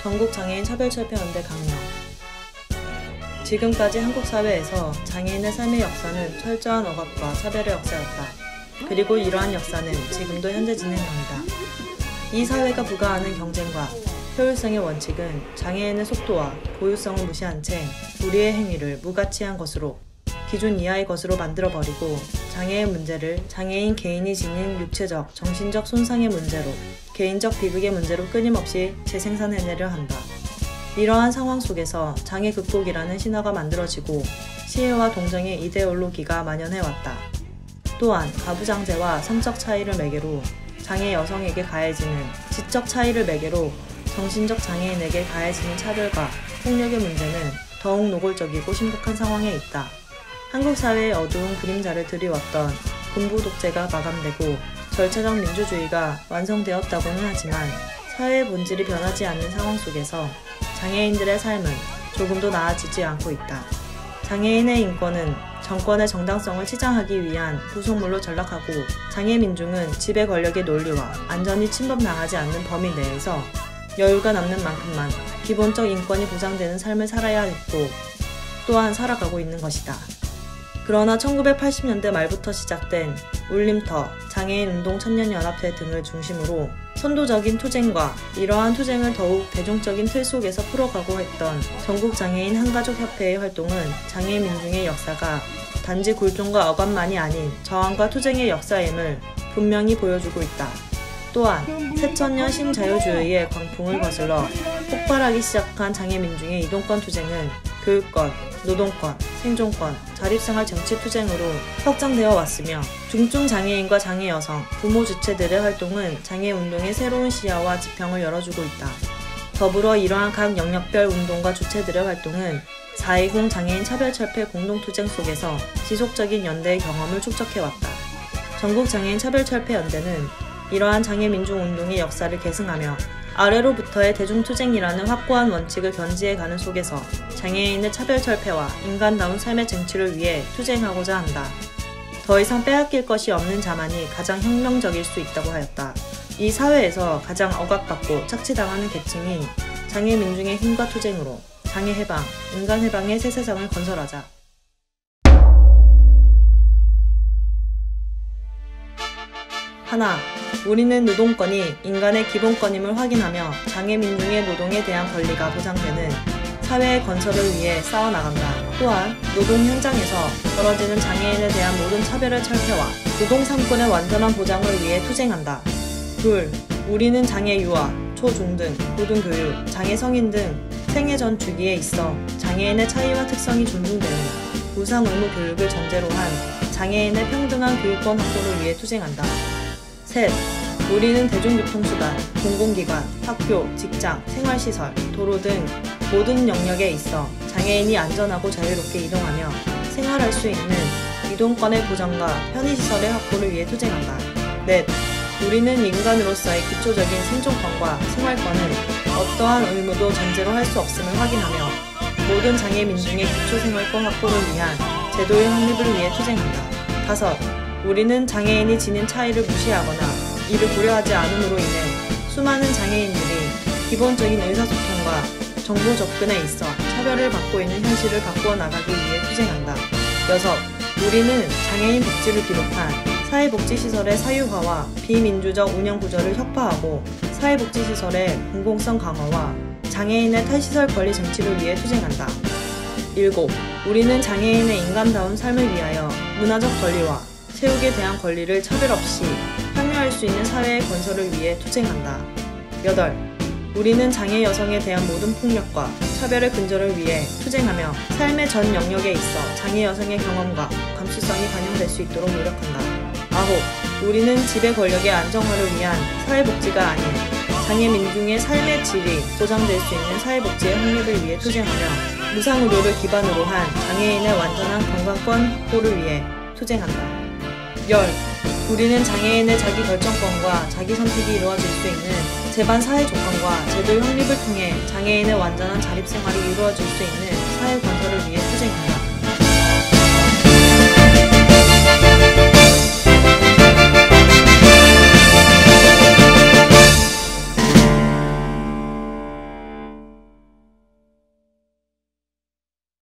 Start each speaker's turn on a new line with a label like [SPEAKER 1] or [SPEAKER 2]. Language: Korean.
[SPEAKER 1] 전국장애인 차별철폐연대 강령. 지금까지 한국 사회에서 장애인의 삶의 역사는 철저한 억압과 차별의 역사였다. 그리고 이러한 역사는 지금도 현재 진행합니다. 이 사회가 부과하는 경쟁과 효율성의 원칙은 장애인의 속도와 고유성을 무시한 채 우리의 행위를 무가치한 것으로, 기준 이하의 것으로 만들어버리고 장애의 문제를 장애인 개인이 지닌 육체적, 정신적 손상의 문제로, 개인적 비극의 문제로 끊임없이 재생산해내려 한다. 이러한 상황 속에서 장애 극복이라는 신화가 만들어지고 시혜와 동정의 이데올로기가 만연해왔다. 또한 가부장제와 성적 차이를 매개로 장애 여성에게 가해지는 지적 차이를 매개로 정신적 장애인에게 가해지는 차별과 폭력의 문제는 더욱 노골적이고 심각한 상황에 있다. 한국 사회의 어두운 그림자를 드리웠던 군부 독재가 마감되고 절차적 민주주의가 완성되었다고는 하지만 사회의 본질이 변하지 않는 상황 속에서 장애인들의 삶은 조금도 나아지지 않고 있다. 장애인의 인권은 정권의 정당성을 치장하기 위한 부속물로 전락하고 장애 민중은 지배 권력의 논리와 안전이 침범당하지 않는 범위 내에서 여유가 남는 만큼만 기본적 인권이 보장되는 삶을 살아야 했고 또한 살아가고 있는 것이다. 그러나 1980년대 말부터 시작된 울림터, 장애인운동 청년연합회 등을 중심으로 선도적인 투쟁과 이러한 투쟁을 더욱 대중적인 틀 속에서 풀어가고 했던 전국장애인 한가족협회의 활동은 장애 민중의 역사가 단지 굴종과 억압만이 아닌 저항과 투쟁의 역사임을 분명히 보여주고 있다. 또한 새천년 신자유주의의 광풍을 거슬러 폭발하기 시작한 장애 민중의 이동권 투쟁은 교육권, 노동권, 생존권, 자립생활 정치 투쟁으로 확장되어 왔으며 중증 장애인과 장애 여성, 부모 주체들의 활동은 장애운동의 새로운 시야와 지평을 열어주고 있다. 더불어 이러한 각 영역별 운동과 주체들의 활동은 4.20 장애인 차별철폐 공동투쟁 속에서 지속적인 연대의 경험을 축적해왔다. 전국장애인 차별철폐연대는 이러한 장애민중운동의 역사를 계승하며 아래로부터의 대중투쟁이라는 확고한 원칙을 견지해가는 속에서 장애인의 차별철폐와 인간다운 삶의 쟁취를 위해 투쟁하고자 한다. 더 이상 빼앗길 것이 없는 자만이 가장 혁명적일 수 있다고 하였다. 이 사회에서 가장 억압받고 착취당하는 계층인 장애민중의 힘과 투쟁으로 장애해방, 인간해방의 새 세상을 건설하자. 하나, 우리는 노동권이 인간의 기본권임을 확인하며 장애 민중의 노동에 대한 권리가 보장되는 사회의 건설을 위해 싸워나간다. 또한 노동 현장에서 벌어지는 장애인에 대한 모든 차별의 철폐와 노동 상권의 완전한 보장을 위해 투쟁한다. 둘, 우리는 장애 유아, 초중등, 고등교육, 장애 성인 등 생애 전 주기에 있어 장애인의 차이와 특성이 존중되는 무상 의무 교육을 전제로 한 장애인의 평등한 교육권 확보를 위해 투쟁한다. 셋, 우리는 대중교통수단, 공공기관, 학교, 직장, 생활시설, 도로 등 모든 영역에 있어 장애인이 안전하고 자유롭게 이동하며 생활할 수 있는 이동권의 보장과 편의시설의 확보를 위해 투쟁한다. 넷, 우리는 인간으로서의 기초적인 생존권과 생활권은 어떠한 의무도 전제로 할 수 없음을 확인하며 모든 장애 민중의 기초생활권 확보를 위한 제도의 확립을 위해 투쟁한다. 다섯, 우리는 장애인이 지닌 차이를 무시하거나 이를 고려하지 않음으로 인해 수많은 장애인들이 기본적인 의사소통과 정보 접근에 있어 차별을 받고 있는 현실을 바꾸어 나가기 위해 투쟁한다. 여섯, 우리는 장애인 복지를 비롯한 사회복지시설의 사유화와 비민주적 운영구조를 혁파하고 사회복지시설의 공공성 강화와 장애인의 탈시설 권리 쟁취를 위해 투쟁한다. 일곱, 우리는 장애인의 인간다운 삶을 위하여 문화적 권리와 체육에 대한 권리를 차별 없이 향유할 수 있는 사회의 건설을 위해 투쟁한다. 여덟, 우리는 장애 여성에 대한 모든 폭력과 차별의 근절을 위해 투쟁하며 삶의 전 영역에 있어 장애 여성의 경험과 감수성이 반영될 수 있도록 노력한다. 아홉, 우리는 지배 권력의 안정화를 위한 사회복지가 아닌 장애 민중의 삶의 질이 보장될 수 있는 사회복지의 확립을 위해 투쟁하며 무상의료를 기반으로 한 장애인의 완전한 건강권 확보를 위해 투쟁한다. 열, 우리는 장애인의 자기 결정권과 자기 선택이 이루어질 수 있는 제반 사회 조건과 제도의 확립을 통해 장애인의 완전한 자립생활이 이루어질 수 있는 사회 건설을 위해 투쟁한다.